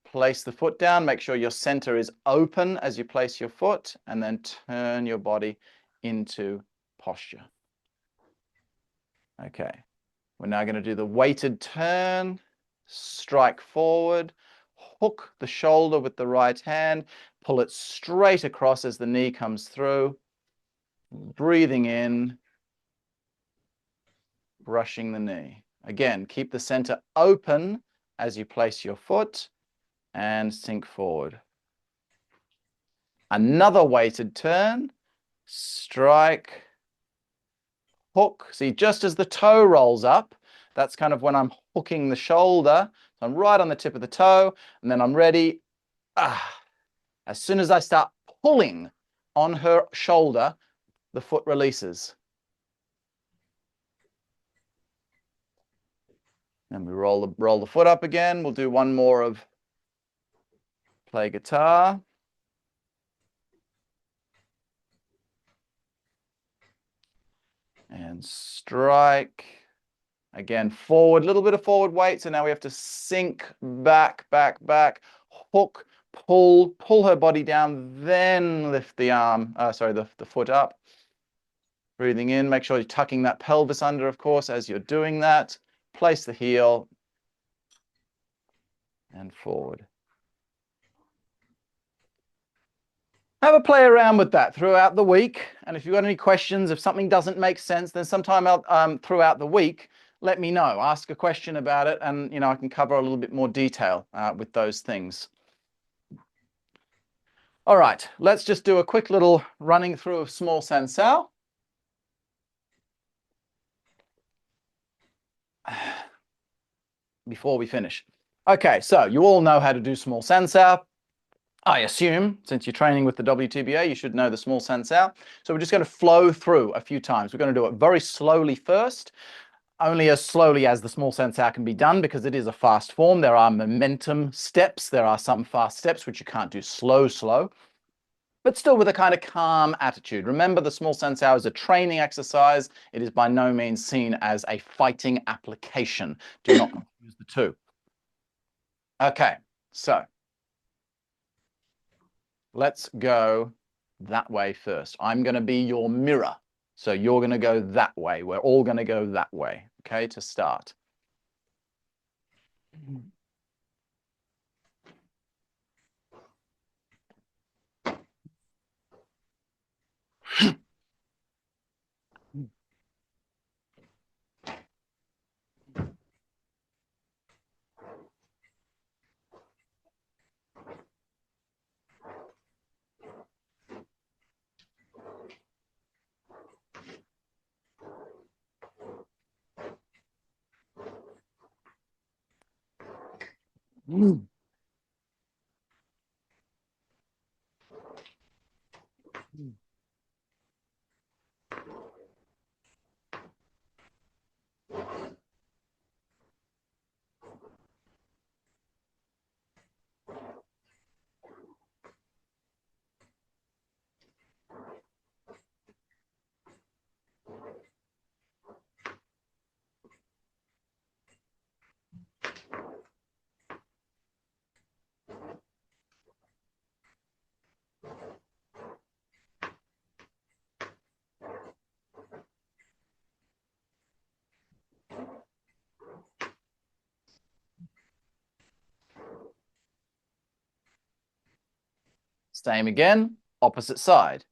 Speaker 1: Place the foot down, make sure your center is open as you place your foot, and then turn your body into posture. Okay, we're now going to do the weighted turn, strike forward, hook the shoulder with the right hand, pull it straight across as the knee comes through, breathing in, brushing the knee. Again, keep the center open as you place your foot and sink forward. Another weighted turn, strike, hook. See, just as the toe rolls up, that's kind of when I'm hooking the shoulder. So I'm right on the tip of the toe, and then I'm ready. As soon as I start pulling on her shoulder, the foot releases. And we roll the foot up again. We'll do one more of play guitar. And strike. Again, forward, a little bit of forward weight. So now we have to sink back, back, back, hook, pull her body down, then lift the arm, the foot up. Breathing in, make sure you're tucking that pelvis under, of course, as you're doing that. Place the heel and forward. Have a play around with that throughout the week. And if you've got any questions, if something doesn't make sense, then sometime throughout the week, let me know. Ask a question about it, and I can cover a little bit more detail with those things. All right, let's just do a quick little running through of small sansao. Before we finish. Okay, so you all know how to do small sansao. I assume, since you're training with the WTBA, you should know the small sansao. So we're just going to flow through a few times. We're going to do it very slowly first, only as slowly as the small sansao can be done, because it is a fast form. There are momentum steps. There are some fast steps, which you can't do slow, but still with a kind of calm attitude. Remember, the small sansao is a training exercise. It is by no means seen as a fighting application. Do not confuse the two. Okay, so let's go that way first. I'm going to be your mirror. So you're going to go that way. We're all going to go that way, okay, to start. Same again, opposite side.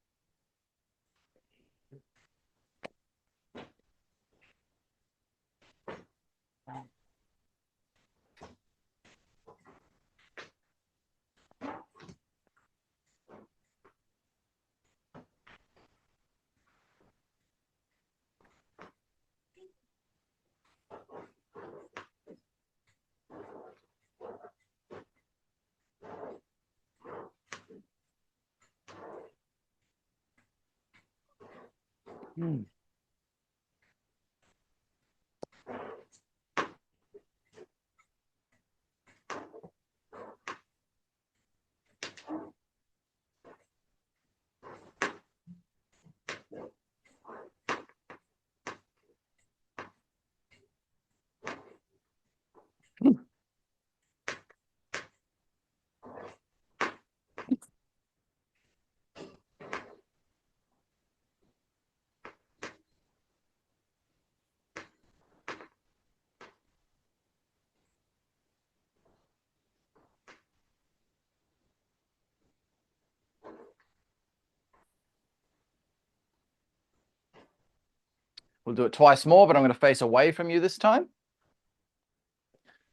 Speaker 1: We'll do it twice more, but I'm going to face away from you this time.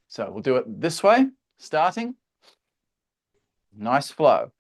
Speaker 1: So we'll do it this way, starting. Nice flow.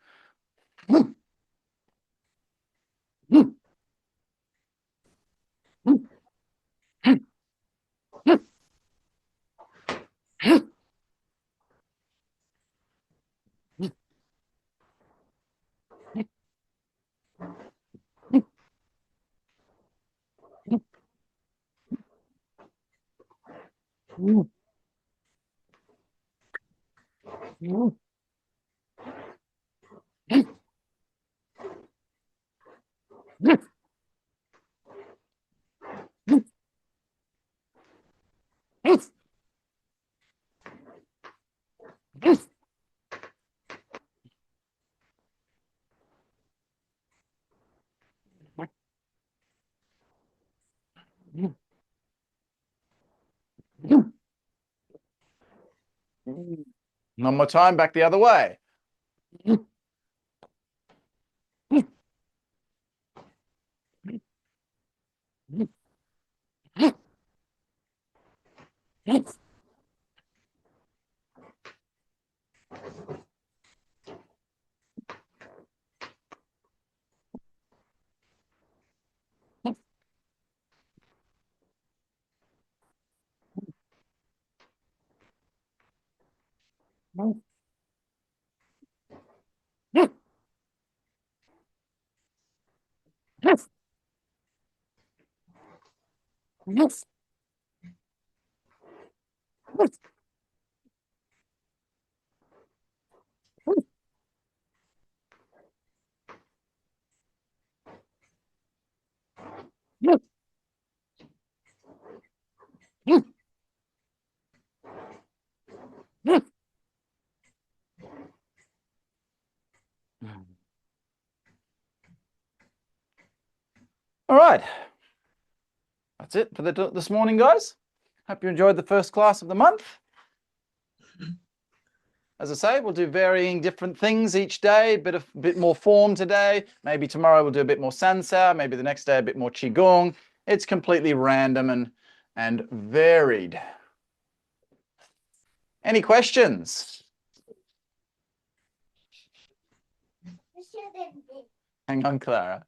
Speaker 1: One more time, back the other way. All right. That's it for this morning, guys. Hope you enjoyed the first class of the month. As I say, we'll do varying different things each day, bit more form today. Maybe tomorrow we'll do a bit more sansa, maybe the next day a bit more qigong. It's completely random and varied. Any questions? Hang on, Clara.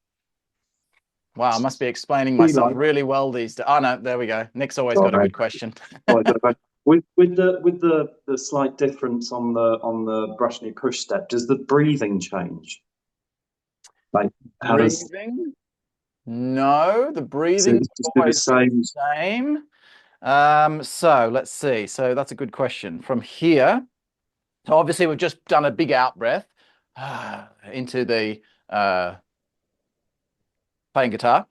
Speaker 1: Wow, I must be explaining myself really well these days. Oh no, there we go. Nick's always got a good question.
Speaker 4: With the slight difference on the brush knee push step, does the breathing change? Like how does
Speaker 1: Breathing? No, the breathing
Speaker 4: it's
Speaker 1: is
Speaker 4: just the
Speaker 1: always
Speaker 4: same?
Speaker 1: the same. So let's see. So that's a good question. From here, so obviously we've just done a big out breath into the playing guitar.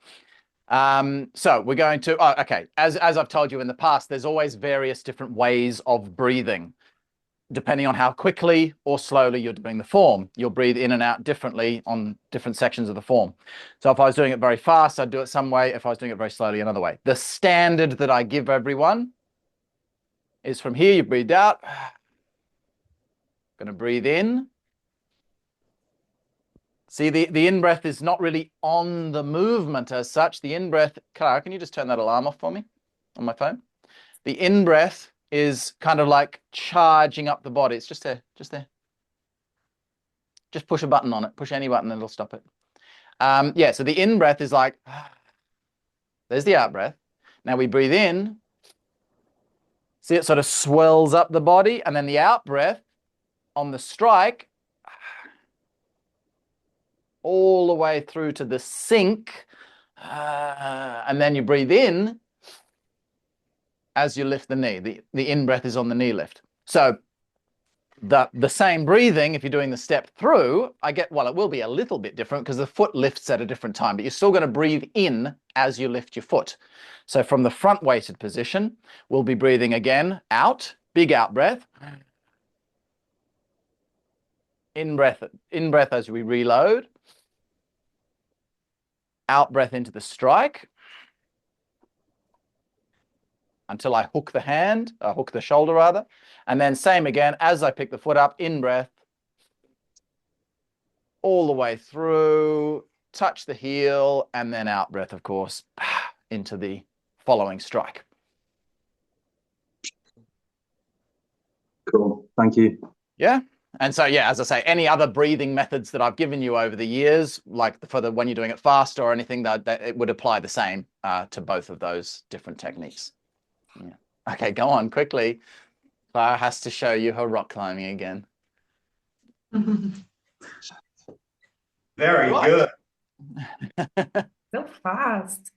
Speaker 1: So we're going to, okay, as I've told you in the past, there's always various different ways of breathing. Depending on how quickly or slowly you're doing the form, you'll breathe in and out differently on different sections of the form. So if I was doing it very fast, I'd do it some way. If I was doing it very slowly, another way. The standard that I give everyone is from here, you breathe out. Going to breathe in. See, the in-breath is not really on the movement as such. The in-breath, Clara, can you just turn that alarm off for me on my phone? The in-breath is kind of like charging up the body. It's just there, just there. Just push a button on it. Push any button and it'll stop it. Yeah, so the in-breath is like, there's the out-breath. Now we breathe in. See, it sort of swells up the body. And then the out-breath on the strike, all the way through to the sink, And then you breathe in as you lift the knee. The in breath is on the knee lift. So the same breathing, if you're doing the step through, well, it will be a little bit different because the foot lifts at a different time, but you're still going to breathe in as you lift your foot. So from the front weighted position, we'll be breathing again out, big out breath. In breath as we reload. Out breath into the strike. Until I hook the shoulder rather. And then same again, as I pick the foot up, in breath, all the way through, touch the heel, and then out breath, of course, into the following strike.
Speaker 4: Cool, thank you.
Speaker 1: Yeah. And so, yeah, as I say, any other breathing methods that I've given you over the years, like when you're doing it fast or anything, that it would apply the same to both of those different techniques. Yeah. Okay, go on quickly. Clara has to show you her rock climbing again.
Speaker 5: Very good.
Speaker 2: So fast.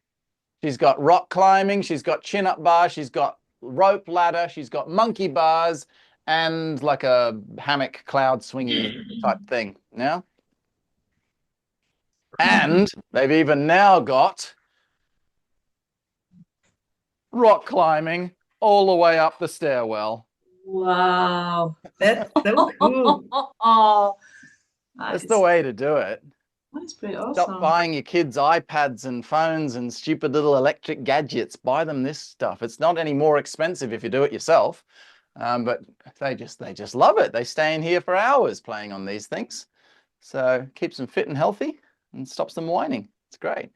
Speaker 1: She's got rock climbing, she's got chin-up bar, she's got rope ladder, she's got monkey bars, and like a hammock cloud swingy type thing. Yeah. And they've even now got rock climbing all the way up the stairwell.
Speaker 3: Wow.
Speaker 2: That's so cool.
Speaker 3: Oh,
Speaker 1: That's the way to do it.
Speaker 3: That's pretty awesome.
Speaker 1: Stop buying your kids iPads and phones and stupid little electric gadgets. Buy them this stuff. It's not any more expensive if you do it yourself. But they just love it. They stay in here for hours playing on these things. So keeps them fit and healthy and stops them whining. It's great.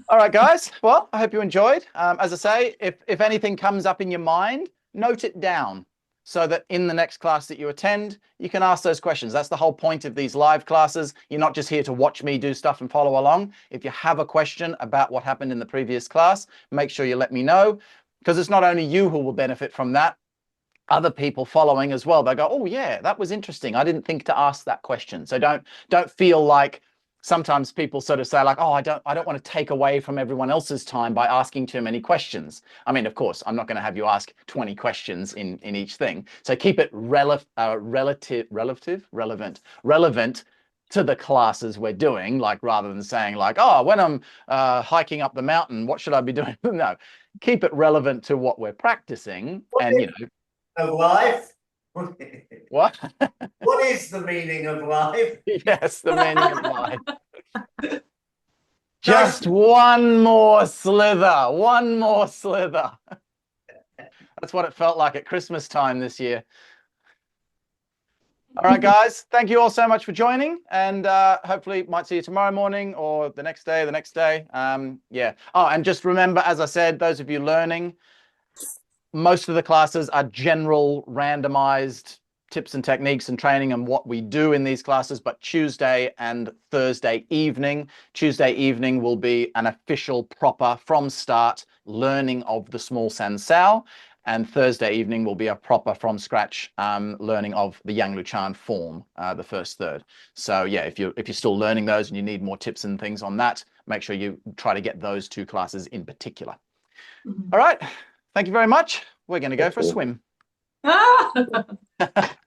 Speaker 1: All right, guys. Well, I hope you enjoyed. As I say, if anything comes up in your mind, note it down so that in the next class that you attend, you can ask those questions. That's the whole point of these live classes. You're not just here to watch me do stuff and follow along. If you have a question about what happened in the previous class, make sure you let me know, because it's not only you who will benefit from that, other people following as well. They go, oh yeah, that was interesting. I didn't think to ask that question. So don't feel like sometimes people sort of say like, oh, I don't want to take away from everyone else's time by asking too many questions. I mean, of course, I'm not going to have you ask 20 questions in each thing. So keep it relevant to the classes we're doing, like rather than saying like, oh, when I'm hiking up the mountain, what should I be doing? No, keep it relevant to what we're practicing. And, you know,
Speaker 5: Of life?
Speaker 1: what?
Speaker 5: What is the meaning of life?
Speaker 1: Yes, the meaning of life. Just one more slither. One more slither. That's what it felt like at Christmas time this year. All right, guys. Thank you all so much for joining. And hopefully might see you tomorrow morning or the next day, yeah. Oh, and just remember, as I said, those of you learning, most of the classes are general randomized tips and techniques and training and what we do in these classes, but Tuesday and Thursday evening will be an official proper from start learning of the small san sao, and Thursday evening will be a proper from scratch learning of the Yang Luchan form, the first third. So yeah, if you're still learning those and you need more tips and things on that, make sure you try to get those two classes in particular. All right. Thank you very much. We're going to go for a swim. in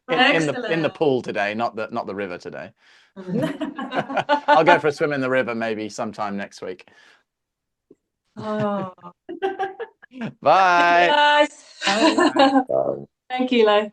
Speaker 1: the pool today, not the river today. I'll go for a swim in the river maybe sometime next week.
Speaker 3: Oh.
Speaker 1: Bye.
Speaker 3: Guys.
Speaker 2: Bye.
Speaker 3: Thank you, Lo.